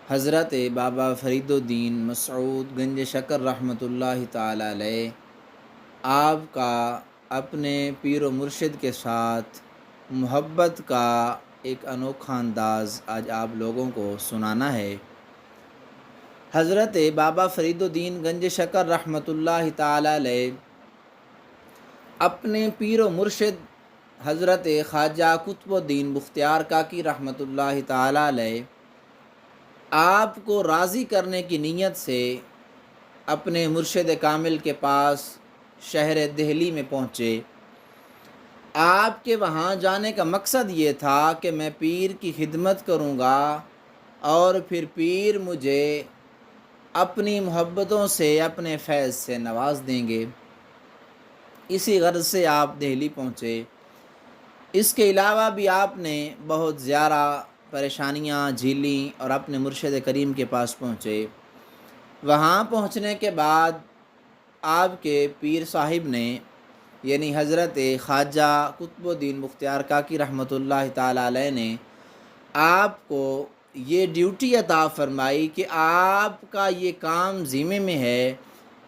حضرت بابا فرید الدین مسعود گنج شکر رحمۃ اللہ تعالی علیہ آپ کا اپنے پیر و مرشد کے ساتھ محبت کا ایک انوکھا انداز آج آپ لوگوں کو سنانا ہے۔ حضرت بابا فرید الدین گنج شکر رحمۃ اللہ تعالی علیہ اپنے پیر و مرشد حضرت خواجہ قطب الدین بختیار کاکی رحمۃ اللہ تعالی علیہ آپ کو راضی کرنے کی نیت سے اپنے مرشد کامل کے پاس شہر دہلی میں پہنچے۔ آپ کے وہاں جانے کا مقصد یہ تھا کہ میں پیر کی خدمت کروں گا اور پھر پیر مجھے اپنی محبتوں سے اپنے فیض سے نواز دیں گے۔ اسی غرض سے آپ دہلی پہنچے۔ اس کے علاوہ بھی آپ نے بہت زیادہ پریشانیاں جھیلیں اور اپنے مرشد کریم کے پاس پہنچے۔ وہاں پہنچنے کے بعد آپ کے پیر صاحب نے یعنی حضرت خواجہ قطب الدین بختیار کاکی رحمۃ اللہ تعالی علیہ نے آپ کو یہ ڈیوٹی عطا فرمائی کہ آپ کا یہ کام ذمے میں ہے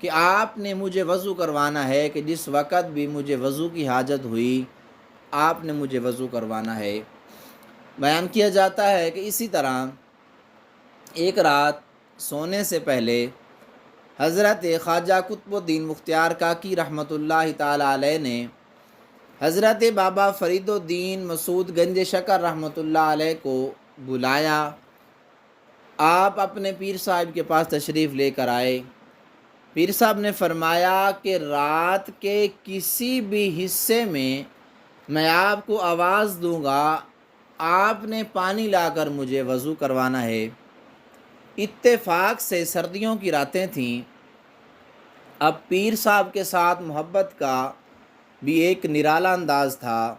کہ آپ نے مجھے وضو کروانا ہے، کہ جس وقت بھی مجھے وضو کی حاجت ہوئی آپ نے مجھے وضو کروانا ہے۔ بیان کیا جاتا ہے کہ اسی طرح ایک رات سونے سے پہلے حضرت خواجہ قطب الدین بختیار کاکی رحمۃ اللہ تعالی علیہ نے حضرت بابا فرید الدین مسعود گنج شکر رحمۃ اللہ علیہ کو بلایا۔ آپ اپنے پیر صاحب کے پاس تشریف لے کر آئے۔ پیر صاحب نے فرمایا کہ رات کے کسی بھی حصے میں آپ کو آواز دوں گا، آپ نے پانی لا کر مجھے وضو کروانا ہے۔ اتفاق سے سردیوں کی راتیں تھیں۔ اب پیر صاحب کے ساتھ محبت کا بھی ایک نرالا انداز تھا۔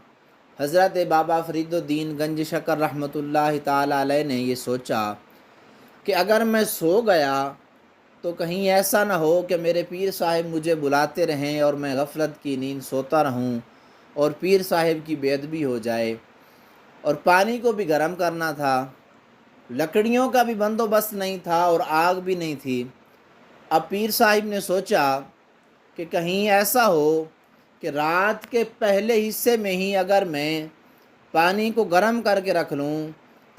حضرت بابا فرید الدین گنج شکر رحمۃ اللہ تعالی علیہ نے یہ سوچا کہ اگر میں سو گیا تو کہیں ایسا نہ ہو کہ میرے پیر صاحب مجھے بلاتے رہیں اور میں غفلت کی نیند سوتا رہوں اور پیر صاحب کی بے ادبی ہو جائے۔ اور پانی کو بھی گرم کرنا تھا، لکڑیوں کا بھی بندوبست نہیں تھا اور آگ بھی نہیں تھی۔ اب پیر صاحب نے سوچا کہ کہیں ایسا ہو کہ رات کے پہلے حصے میں ہی اگر میں پانی کو گرم کر کے رکھ لوں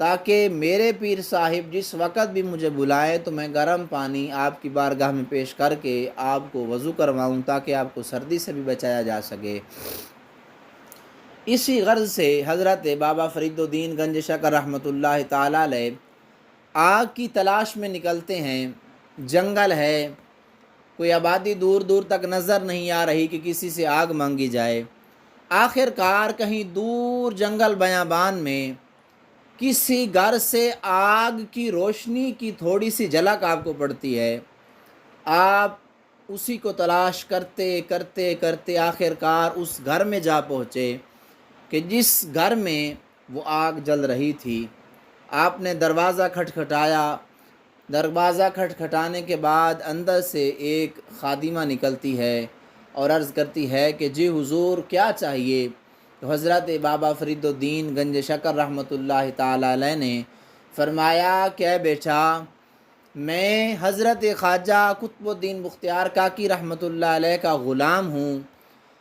تاکہ میرے پیر صاحب جس وقت بھی مجھے بلائیں تو میں گرم پانی آپ کی بارگاہ میں پیش کر کے آپ کو وضو کرواؤں تاکہ آپ کو سردی سے بھی بچایا جا سکے۔ اسی غرض سے حضرت بابا فرید الدین گنج شکر رحمۃ اللہ تعالی علیہ آگ کی تلاش میں نکلتے ہیں۔ جنگل ہے، کوئی آبادی دور دور تک نظر نہیں آ رہی کہ کسی سے آگ مانگی جائے۔ آخر کار کہیں دور جنگل بیابان میں کسی گھر سے آگ کی روشنی کی تھوڑی سی جھلک آپ کو پڑتی ہے۔ آپ اسی کو تلاش کرتے کرتے کرتے آخر کار اس گھر میں جا پہنچے کہ جس گھر میں وہ آگ جل رہی تھی۔ آپ نے دروازہ کھٹکھٹایا۔ دروازہ کھٹکھٹانے کے بعد اندر سے ایک خادمہ نکلتی ہے اور عرض کرتی ہے کہ جی حضور کیا چاہیے؟ تو حضرت بابا فرید الدین گنج شکر رحمۃ اللہ تعالی علیہ نے فرمایا کہ اے بیٹا، میں حضرت خواجہ قطب الدین بختیار کاکی رحمۃ اللہ علیہ کا غلام ہوں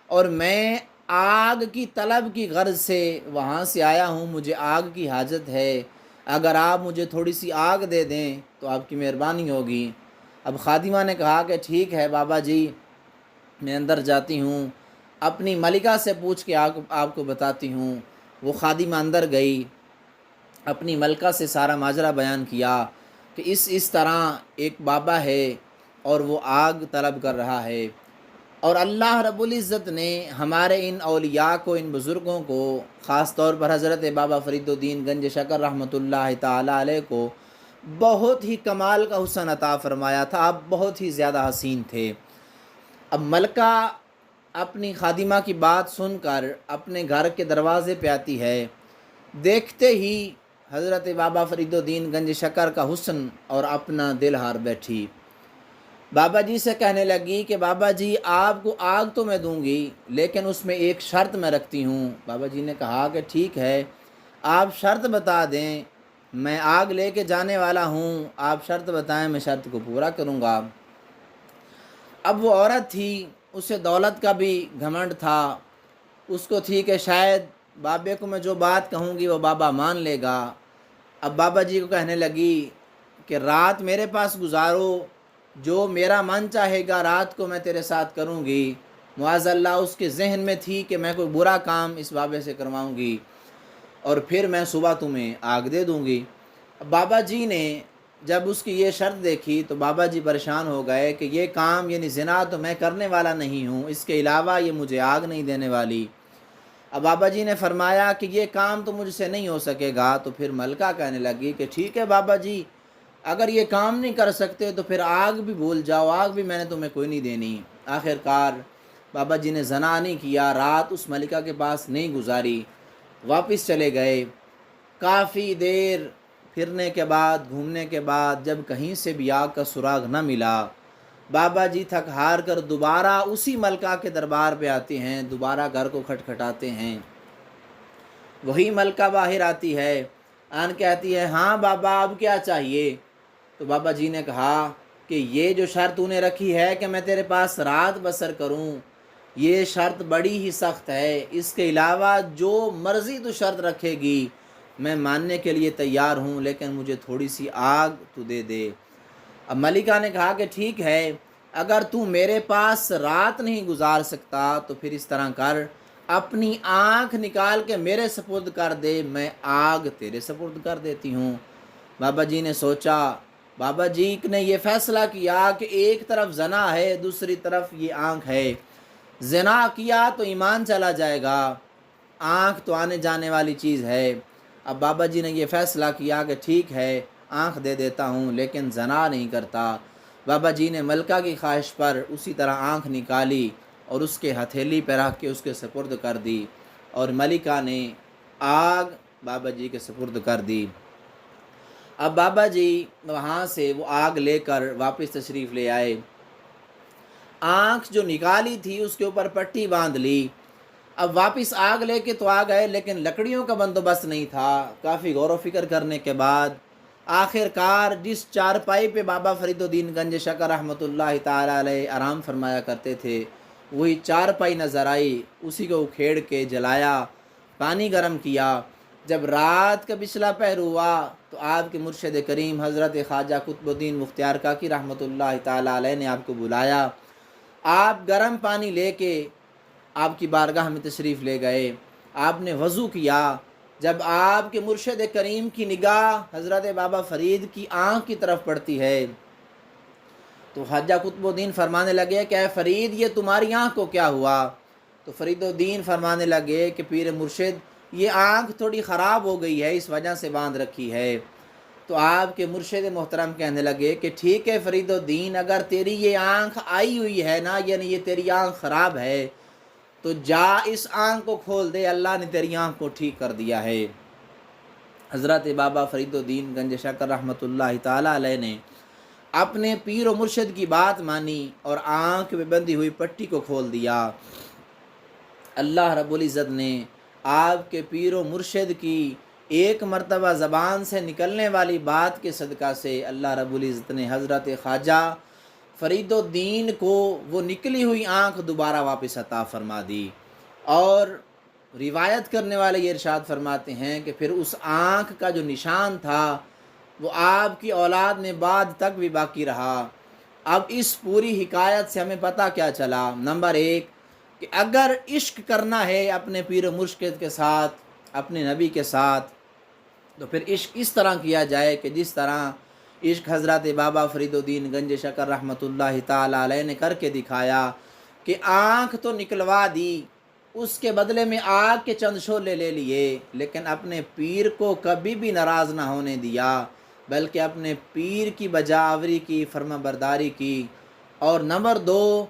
اور میں آگ کی طلب کی غرض سے وہاں سے آیا ہوں، مجھے آگ کی حاجت ہے، اگر آپ مجھے تھوڑی سی آگ دے دیں تو آپ کی مہربانی ہوگی۔ اب خادمہ نے کہا کہ ٹھیک ہے بابا جی، میں اندر جاتی ہوں، اپنی ملکہ سے پوچھ کے آپ کو بتاتی ہوں۔ وہ خادمہ اندر گئی، اپنی ملکہ سے سارا ماجرا بیان کیا کہ اس طرح ایک بابا ہے اور وہ آگ طلب کر رہا ہے، اور اللہ رب العزت نے ہمارے ان اولیاء کو، ان بزرگوں کو، خاص طور پر حضرت بابا فرید الدین گنج شکر رحمۃ اللہ تعالی علیہ کو بہت ہی کمال کا حسن عطا فرمایا تھا۔ آپ بہت ہی زیادہ حسین تھے۔ اب ملکہ اپنی خادمہ کی بات سن کر اپنے گھر کے دروازے پہ آتی ہے۔ دیکھتے ہی حضرت بابا فرید الدین گنج شکر کا حسن اور اپنا دل ہار بیٹھی۔ بابا جی سے کہنے لگی کہ بابا جی آپ کو آگ تو میں دوں گی لیکن اس میں ایک شرط میں رکھتی ہوں۔ بابا جی نے کہا کہ ٹھیک ہے، آپ شرط بتا دیں میں آگ لے کے جانے والا ہوں، آپ شرط بتائیں، میں شرط کو پورا کروں گا۔ اب وہ عورت تھی، اسے دولت کا بھی گھمنڈ تھا، اس کو تھی کہ شاید بابے کو میں جو بات کہوں گی وہ بابا مان لے گا۔ اب بابا جی کو کہنے لگی کہ رات میرے پاس گزارو، جو میرا من چاہے گا رات کو میں تیرے ساتھ کروں گی۔ معاذ اللہ اس کے ذہن میں تھی کہ میں کوئی برا کام اس بابے سے کرواؤں گی اور پھر میں صبح تمہیں آگ دے دوں گی۔ بابا جی نے جب اس کی یہ شرط دیکھی تو بابا جی پریشان ہو گئے کہ یہ کام یعنی زنا تو میں کرنے والا نہیں ہوں، اس کے علاوہ یہ مجھے آگ نہیں دینے والی۔ اب بابا جی نے فرمایا کہ یہ کام تو مجھ سے نہیں ہو سکے گا۔ تو پھر ملکہ کہنے لگی کہ ٹھیک ہے بابا جی، اگر یہ کام نہیں کر سکتے تو پھر آگ بھی بھول جاؤ، آگ بھی میں نے تمہیں کوئی نہیں دینی۔ آخر کار بابا جی نے زنا نہیں کیا، رات اس ملکہ کے پاس نہیں گزاری، واپس چلے گئے۔ کافی دیر پھرنے کے بعد، گھومنے کے بعد جب کہیں سے بھی آگ کا سراغ نہ ملا، بابا جی تھک ہار کر دوبارہ اسی ملکہ کے دربار پہ آتے ہیں، دوبارہ گھر کو کھٹکھٹاتے ہیں۔ وہی ملکہ باہر آتی ہے، آن کہتی ہے ہاں بابا اب کیا چاہیے؟ تو بابا جی نے کہا کہ یہ جو شرط تو نے رکھی ہے کہ میں تیرے پاس رات بسر کروں، یہ شرط بڑی ہی سخت ہے، اس کے علاوہ جو مرضی تو شرط رکھے گی میں ماننے کے لیے تیار ہوں، لیکن مجھے تھوڑی سی آگ تو دے دے۔ اب ملکہ نے کہا کہ ٹھیک ہے، اگر تو میرے پاس رات نہیں گزار سکتا تو پھر اس طرح کر، اپنی آنکھ نکال کے میرے سپرد کر دے، میں آگ تیرے سپرد کر دیتی ہوں۔ بابا جی نے سوچا، بابا جی نے یہ فیصلہ کیا کہ ایک طرف زنا ہے، دوسری طرف یہ آنکھ ہے، زنا کیا تو ایمان چلا جائے گا، آنکھ تو آنے جانے والی چیز ہے۔ اب بابا جی نے یہ فیصلہ کیا کہ ٹھیک ہے آنکھ دے دیتا ہوں لیکن زنا نہیں کرتا۔ بابا جی نے ملکہ کی خواہش پر اسی طرح آنکھ نکالی اور اس کے ہتھیلی پہ رکھ کے اس کے سپرد کر دی، اور ملکہ نے آگ بابا جی کے سپرد کر دی۔ اب بابا جی وہاں سے وہ آگ لے کر واپس تشریف لے آئے، آنکھ جو نکالی تھی اس کے اوپر پٹی باندھ لی۔ اب واپس آگ لے کے تو آ گئے لیکن لکڑیوں کا بندوبست نہیں تھا۔ کافی غور و فکر کرنے کے بعد آخر کار جس چارپائی پہ بابا فرید الدین گنج شکر رحمۃ اللہ تعالی علیہ آرام فرمایا کرتے تھے وہی چارپائی نظر آئی، اسی کو اکھیڑ کے جلایا، پانی گرم کیا۔ جب رات کا پچھلا پہر ہوا تو آپ کے مرشد کریم حضرت خواجہ قطب الدین بختیار کاکی رحمۃ اللہ تعالی علیہ نے آپ کو بلایا، آپ گرم پانی لے کے آپ کی بارگاہ میں تشریف لے گئے، آپ نے وضو کیا۔ جب آپ کے مرشد کریم کی نگاہ حضرت بابا فرید کی آنکھ کی طرف پڑتی ہے تو خواجہ قطب الدین فرمانے لگے کہ اے فرید یہ تمہاری آنکھ کو کیا ہوا؟ تو فرید الدین فرمانے لگے کہ پیر مرشد یہ آنکھ تھوڑی خراب ہو گئی ہے، اس وجہ سے باندھ رکھی ہے۔ تو آپ کے مرشد محترم کہنے لگے کہ ٹھیک ہے فرید الدین، اگر تیری یہ آنکھ آئی ہوئی ہے نا، یعنی یہ تیری آنکھ خراب ہے، تو جا اس آنکھ کو کھول دے، اللہ نے تیری آنکھ کو ٹھیک کر دیا ہے۔ حضرت بابا فرید الدین گنج شکر رحمۃ اللہ تعالی علیہ نے اپنے پیر و مرشد کی بات مانی اور آنکھ میں بندھی ہوئی پٹی کو کھول دیا۔ اللہ رب العزت نے آپ کے پیر و مرشد کی ایک مرتبہ زبان سے نکلنے والی بات کے صدقہ سے اللہ رب العزت نے حضرت خواجہ فرید الدین کو وہ نکلی ہوئی آنکھ دوبارہ واپس عطا فرما دی، اور روایت کرنے والے یہ ارشاد فرماتے ہیں کہ پھر اس آنکھ کا جو نشان تھا وہ آپ کی اولاد میں بعد تک بھی باقی رہا۔ اب اس پوری حکایت سے ہمیں پتہ کیا چلا؟ نمبر ایک کہ اگر عشق کرنا ہے اپنے پیر و مرشد کے ساتھ، اپنے نبی کے ساتھ، تو پھر عشق اس طرح کیا جائے کہ جس طرح عشق حضرت بابا فرید الدین گنج شکر رحمۃ اللہ تعالی علیہ نے کر کے دکھایا کہ آنکھ تو نکلوا دی، اس کے بدلے میں آگ کے چند شعلے لے لیے، لیکن اپنے پیر کو کبھی بھی ناراض نہ ہونے دیا، بلکہ اپنے پیر کی بجاوری کی، فرما برداری کی۔ اور نمبر دو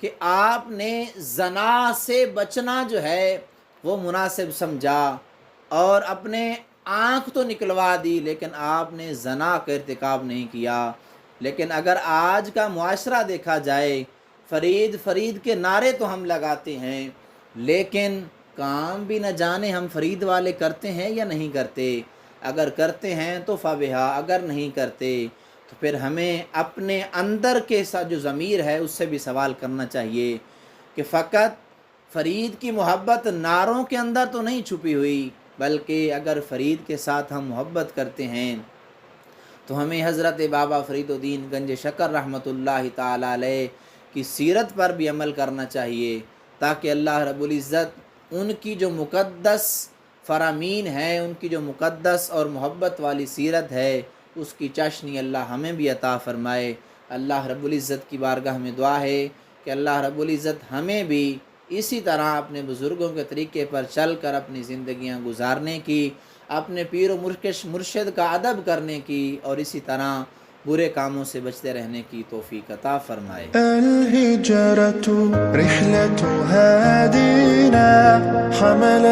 کہ آپ نے زنا سے بچنا جو ہے وہ مناسب سمجھا، اور اپنے آنکھ تو نکلوا دی لیکن آپ نے زنا کا ارتکاب نہیں کیا۔ لیکن اگر آج کا معاشرہ دیکھا جائے، فرید فرید کے نعرے تو ہم لگاتے ہیں لیکن کام بھی نہ جانے ہم فرید والے کرتے ہیں یا نہیں کرتے۔ اگر کرتے ہیں تو فبہا، اگر نہیں کرتے تو پھر ہمیں اپنے اندر کے ساتھ جو ضمیر ہے اس سے بھی سوال کرنا چاہیے کہ فقط فرید کی محبت نعروں کے اندر تو نہیں چھپی ہوئی، بلکہ اگر فرید کے ساتھ ہم محبت کرتے ہیں تو ہمیں حضرت بابا فرید الدین گنج شکر رحمۃ اللہ تعالی علیہ کی سیرت پر بھی عمل کرنا چاہیے، تاکہ اللہ رب العزت ان کی جو مقدس فرامین ہے، ان کی جو مقدس اور محبت والی سیرت ہے، اس کی چاشنی اللہ ہمیں بھی عطا فرمائے۔ اللہ رب العزت کی بارگاہ میں دعا ہے کہ اللہ رب العزت ہمیں بھی اسی طرح اپنے بزرگوں کے طریقے پر چل کر اپنی زندگیاں گزارنے کی، اپنے پیر و مرشد کا ادب کرنے کی، اور اسی طرح برے کاموں سے بچتے رہنے کی توفیق عطا فرمائے۔ الہجرۃ رحلۃ ہادینا حمل